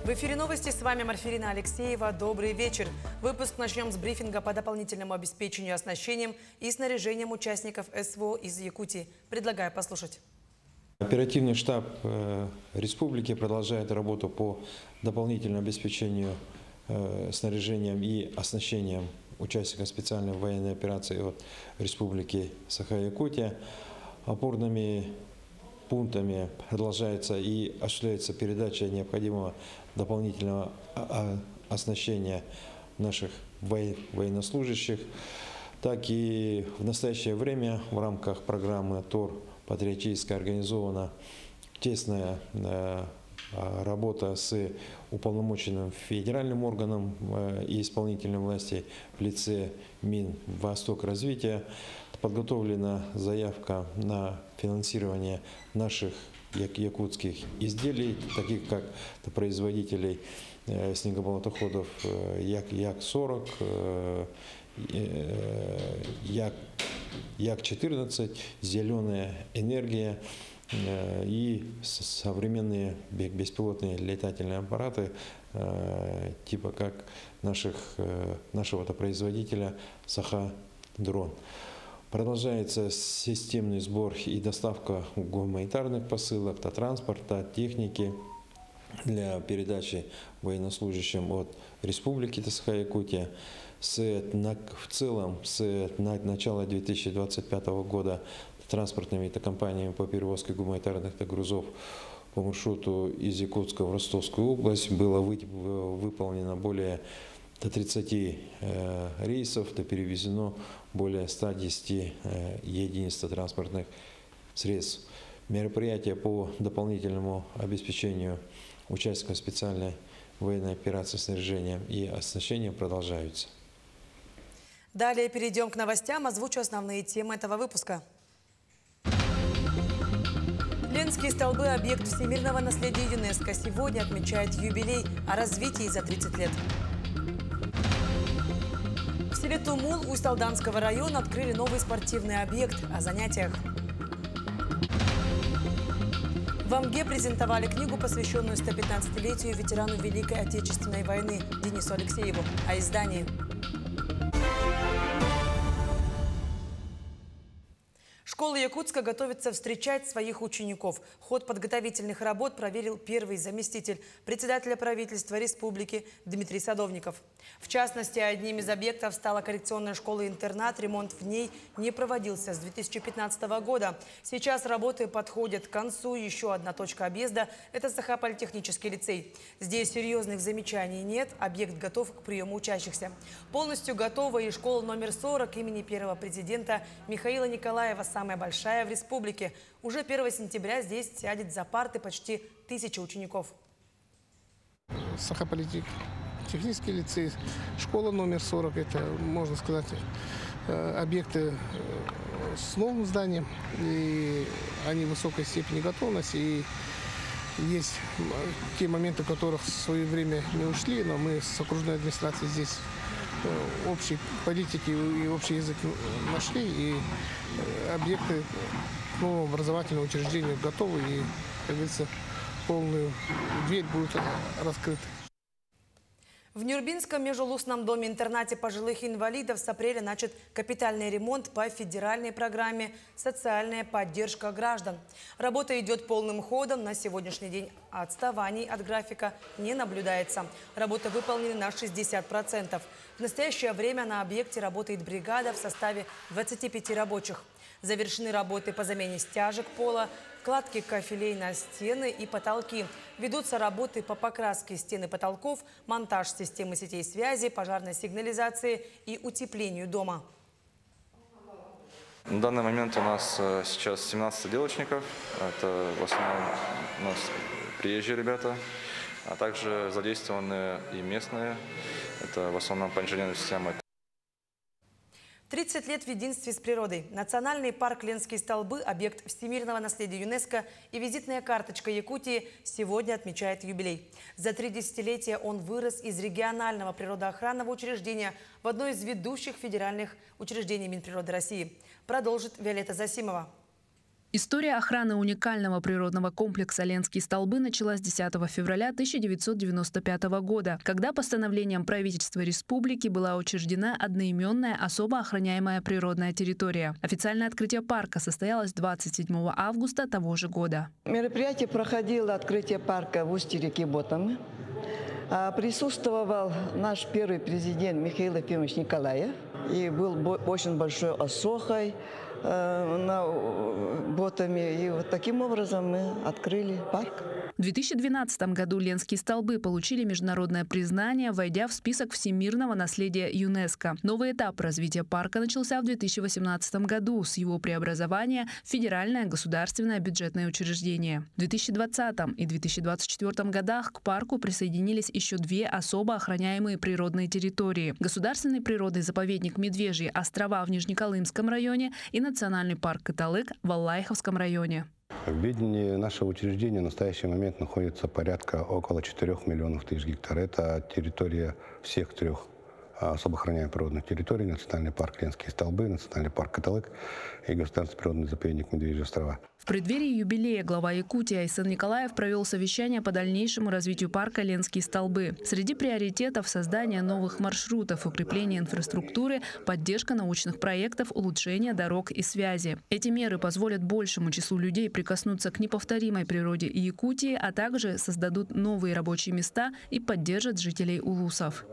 В эфире новости, с вами Марфирина Алексеева. Добрый вечер. Выпуск начнем с брифинга по дополнительному обеспечению оснащением и снаряжением участников СВО из Якутии. Предлагаю послушать. Оперативный штаб республики продолжает работу по дополнительному обеспечению снаряжением и оснащением участников специальной военной операции от Республики Саха-Якутия. Опорными пунктами продолжается и осуществляется передача необходимого дополнительного оснащения наших военнослужащих, так и в настоящее время в рамках программы ТОР патриотически организована тесная работа с уполномоченным федеральным органом и исполнительной власти в лице Минвостокразвития. Подготовлена заявка на финансирование наших якутских изделий, таких как производителей снегоболотоходов Як-40, Як-14, «Зеленая энергия» и современные беспилотные летательные аппараты, типа как нашего производителя «Саха-дрон». Продолжается системный сбор и доставка гуманитарных посылок, транспорта, техники для передачи военнослужащим от Республики Саха-Якутия. В целом, с начала 2025 года транспортными компаниями по перевозке гуманитарных грузов по маршруту из Якутска в Ростовскую область было выполнено более 30 рейсов, перевезено более 110 единиц транспортных средств. Мероприятия по дополнительному обеспечению участников специальной военной операции снаряжением и оснащением продолжаются. Далее перейдем к новостям. Озвучу основные темы этого выпуска. Ленские столбы – объект всемирного наследия ЮНЕСКО. Сегодня отмечает юбилей о развитии за 30 лет. В селе Тумул Усть-Алданского района открыли новый спортивный объект. О занятиях. В Амге презентовали книгу, посвященную 115-летию ветерану Великой Отечественной войны Денису Алексееву. О издании. Школа Якутска готовится встречать своих учеников. Ход подготовительных работ проверил первый заместитель председателя правительства республики Дмитрий Садовников. В частности, одним из объектов стала коррекционная школа-интернат. Ремонт в ней не проводился с 2015 года. Сейчас работы подходят к концу. Еще одна точка объезда – это Саха-политехнический лицей. Здесь серьезных замечаний нет. Объект готов к приему учащихся. Полностью готова и школа номер 40 имени первого президента Михаила Николаева, самая большая в республике. Уже 1 сентября здесь сядет за парты почти 1000 учеников. Саха-политехнический лицей, школа номер 40, это, можно сказать, объекты с новым зданием, и они в высокой степени готовности, и есть те моменты, которых в свое время не ушли, но мы с окружной администрацией здесь общей политики и общий язык нашли, и объекты нового образовательного учреждения готовы, и, как говорится, полную дверь будет раскрыта. В Нюрбинском межулусном доме-интернате пожилых инвалидов с апреля начат капитальный ремонт по федеральной программе «Социальная поддержка граждан». Работа идет полным ходом. На сегодняшний день отставаний от графика не наблюдается. Работа выполнена на 60%. В настоящее время на объекте работает бригада в составе 25 рабочих. Завершены работы по замене стяжек пола, кладки кафелей на стены и потолки. Ведутся работы по покраске стен и потолков, монтаж системы сетей связи, пожарной сигнализации и утеплению дома. На данный момент у нас сейчас 17 отделочников. Это в основном у нас приезжие ребята, а также задействованы и местные. Это в основном по инженерной системе. 30 лет в единстве с природой. Национальный парк Ленские столбы – объект всемирного наследия ЮНЕСКО и визитная карточка Якутии сегодня отмечает юбилей. За 3 десятилетия он вырос из регионального природоохранного учреждения в одно из ведущих федеральных учреждений Минприроды России. Продолжит Виолетта Засимова. История охраны уникального природного комплекса «Ленские столбы» началась 10 февраля 1995 года, когда постановлением правительства республики была учреждена одноименная особо охраняемая природная территория. Официальное открытие парка состоялось 27 августа того же года. Мероприятие проходило открытие парка в устье реки Ботомы. Присутствовал наш первый президент Михаил Ефимович Николаев. И был очень большой осохой на Ботоме. И вот таким образом мы открыли парк. В 2012 году Ленские столбы получили международное признание, войдя в список всемирного наследия ЮНЕСКо. Новый этап развития парка начался в 2018 году с его преобразования в федеральное государственное бюджетное учреждение. В 2020 и 2024 годах к парку присоединились еще две особо охраняемые природные территории – государственный природный заповедник Медвежьи острова в Нижнеколымском районе и национальный парк Кыталык в Аллайховском районе. В ведении нашего учреждения в настоящий момент находится порядка около 4 миллионов тысяч гектар. Это территория всех трех особо охраняемых природных территорий: национальный парк Ленские столбы, национальный парк Кыталык и государственный природный заповедник Медвежьи острова. В преддверии юбилея глава Якутии Айсан Николаев провел совещание по дальнейшему развитию парка «Ленские столбы». Среди приоритетов – создание новых маршрутов, укрепление инфраструктуры, поддержка научных проектов, улучшение дорог и связи. Эти меры позволят большему числу людей прикоснуться к неповторимой природе Якутии, а также создадут новые рабочие места и поддержат жителей улусов.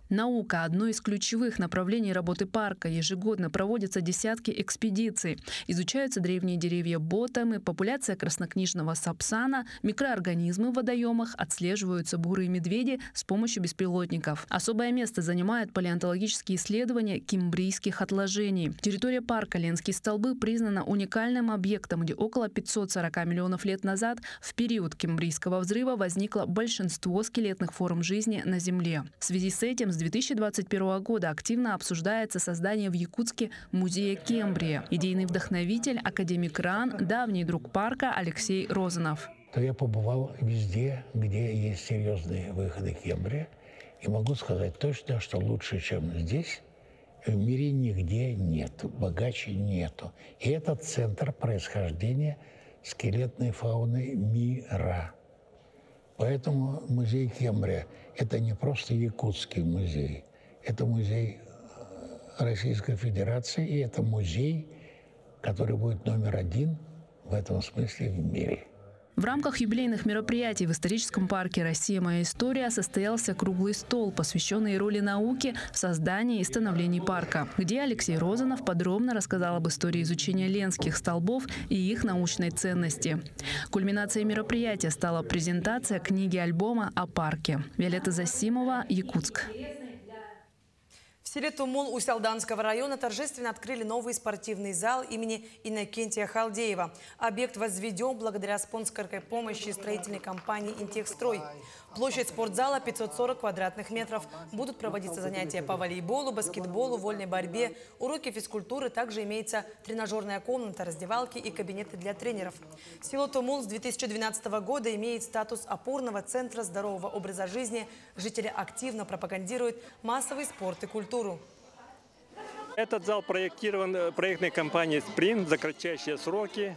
Наука – одно из ключевых направлений работы парка. Ежегодно проводятся десятки экспедиций. Изучаются древние деревья Ботомы, популяция краснокнижного сапсана, микроорганизмы в водоемах, отслеживаются бурые медведи с помощью беспилотников. Особое место занимают палеонтологические исследования кембрийских отложений. Территория парка «Ленские столбы» признана уникальным объектом, где около 540 миллионов лет назад, в период Кембрийского взрыва, возникло большинство скелетных форм жизни на Земле. В связи с этим с 2021 года активно обсуждается создание в Якутске музея Кембрия. Идейный вдохновитель, академик РАН, давний друг парка Алексей Розанов. Я побывал везде, где есть серьезные выходы Кембрия. И могу сказать точно, что лучше, чем здесь, в мире нигде нет, богаче нету. И это центр происхождения скелетной фауны мира. Поэтому музей Кембрия – это не просто якутский музей, это музей Российской Федерации, и это музей, который будет номер 1 в этом смысле в мире. В рамках юбилейных мероприятий в историческом парке «Россия. Моя история» состоялся круглый стол, посвященный роли науки в создании и становлении парка, где Алексей Розанов подробно рассказал об истории изучения ленских столбов и их научной ценности. Кульминацией мероприятия стала презентация книги-альбома о парке. Виолетта Засимова, Якутск. В селе Тумул Усть-Алданского района торжественно открыли новый спортивный зал имени Иннокентия Халдеева. Объект возведен благодаря спонсорской помощи строительной компании «Интехстрой». Площадь спортзала 540 квадратных метров. Будут проводиться занятия по волейболу, баскетболу, вольной борьбе, уроки физкультуры. Также имеется тренажерная комната, раздевалки и кабинеты для тренеров. Село Тумул с 2012 года имеет статус опорного центра здорового образа жизни. Жители активно пропагандируют массовый спорт и культуру. Этот зал проектирован проектной компанией «Спринт» за кратчайшие сроки.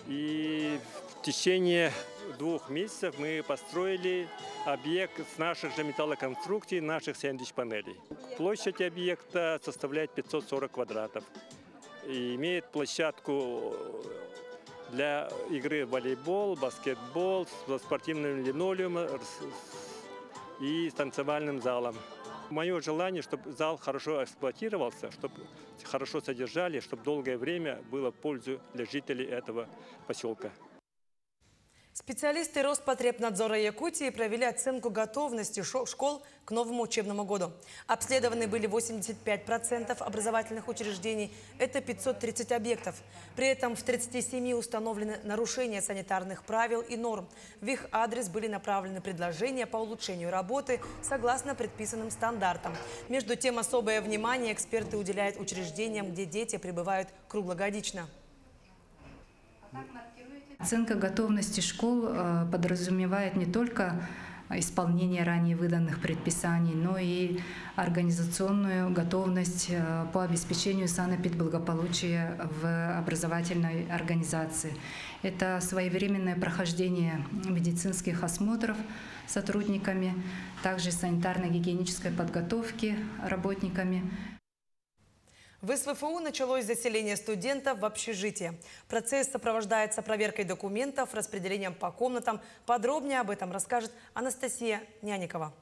И в течение 2 месяцев мы построили объект с наших же металлоконструкций, наших сэндвич-панелей. Площадь объекта составляет 540 квадратов. И имеет площадку для игры в волейбол, баскетбол, со спортивным линолеумом и с танцевальным залом. Мое желание, чтобы зал хорошо эксплуатировался, чтобы хорошо содержали, чтобы долгое время было в пользу для жителей этого поселка. Специалисты Роспотребнадзора Якутии провели оценку готовности школ к новому учебному году. Обследованы были 85% образовательных учреждений. Это 530 объектов. При этом в 37 установлены нарушения санитарных правил и норм. В их адрес были направлены предложения по улучшению работы согласно предписанным стандартам. Между тем, особое внимание эксперты уделяют учреждениям, где дети пребывают круглогодично. Оценка готовности школ подразумевает не только исполнение ранее выданных предписаний, но и организационную готовность по обеспечению санэпидблагополучия в образовательной организации. Это своевременное прохождение медицинских осмотров сотрудниками, также санитарно-гигиенической подготовки работниками. В СВФУ началось заселение студентов в общежитие. Процесс сопровождается проверкой документов, распределением по комнатам. Подробнее об этом расскажет Анастасия Няникова.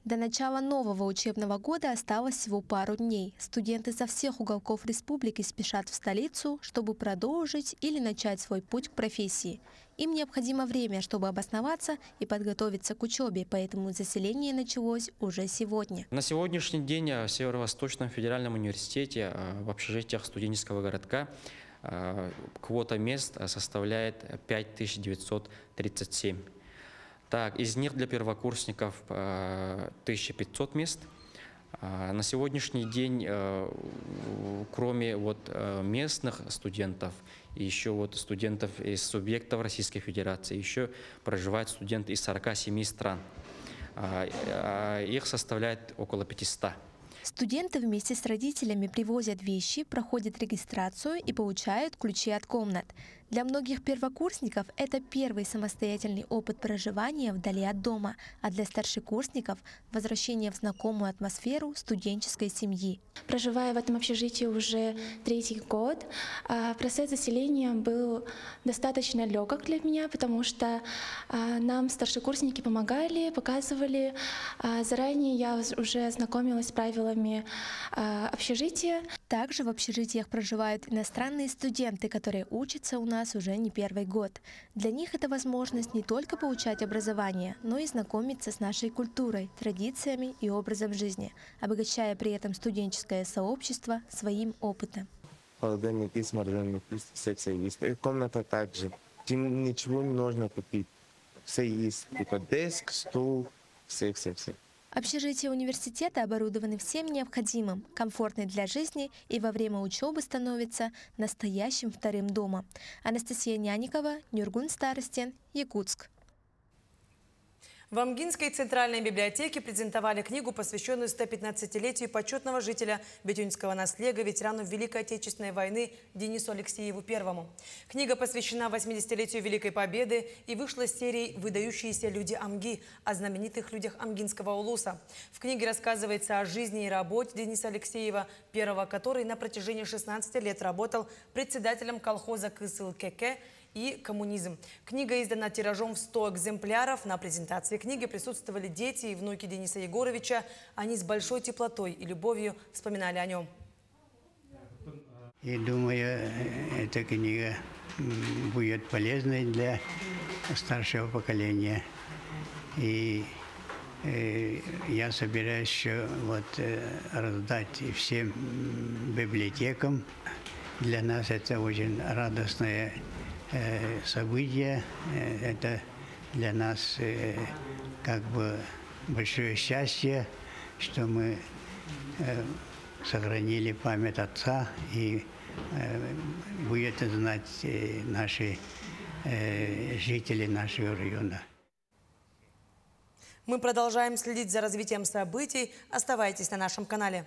До начала нового учебного года осталось всего пару дней. Студенты со всех уголков республики спешат в столицу, чтобы продолжить или начать свой путь к профессии. Им необходимо время, чтобы обосноваться и подготовиться к учебе, поэтому заселение началось уже сегодня. На сегодняшний день в Северо-Восточном федеральном университете в общежитиях студенческого городка квота мест составляет 5937. Так, из них для первокурсников 1500 мест. На сегодняшний день, кроме местных студентов, еще студентов из субъектов Российской Федерации, еще проживают студенты из 47 стран. Их составляет около 500. Студенты вместе с родителями привозят вещи, проходят регистрацию и получают ключи от комнат. Для многих первокурсников это первый самостоятельный опыт проживания вдали от дома, а для старшекурсников – возвращение в знакомую атмосферу студенческой семьи. Проживая в этом общежитии уже 3-й год, процесс заселения был достаточно легок для меня, потому что нам старшекурсники помогали, показывали. Заранее я уже ознакомилась с правилами общежития. Также в общежитиях проживают иностранные студенты, которые учатся у нас уже не 1-й год. Для них это возможность не только получать образование, но и знакомиться с нашей культурой, традициями и образом жизни, обогащая при этом студенческое сообщество своим опытом. Холодильники, смородинники, все есть. И комната также. Ничего не нужно купить. Все есть. Типа деск, стул, все. Общежития университета оборудованы всем необходимым, комфортны для жизни и во время учебы становятся настоящим вторым домом. Анастасия Няникова, Нюргун Старостин, Якутск. В Амгинской центральной библиотеке презентовали книгу, посвященную 115-летию почетного жителя Бетюнского наслега, ветерану Великой Отечественной войны Денису Алексееву I. Книга посвящена 80-летию Великой Победы и вышла с серией «Выдающиеся люди Амги» о знаменитых людях Амгинского улуса. В книге рассказывается о жизни и работе Дениса Алексеева I, который на протяжении 16 лет работал председателем колхоза КСЛКК и коммунизм. Книга издана тиражом в 100 экземпляров. На презентации книги присутствовали дети и внуки Дениса Егоровича. Они с большой теплотой и любовью вспоминали о нем. Я думаю, эта книга будет полезной для старшего поколения. И я собираюсь еще раздать всем библиотекам. Для нас это очень радостное событие. Это для нас как бы большое счастье, что мы сохранили память отца и будет знать наши жители нашего района. Мы продолжаем следить за развитием событий. Оставайтесь на нашем канале.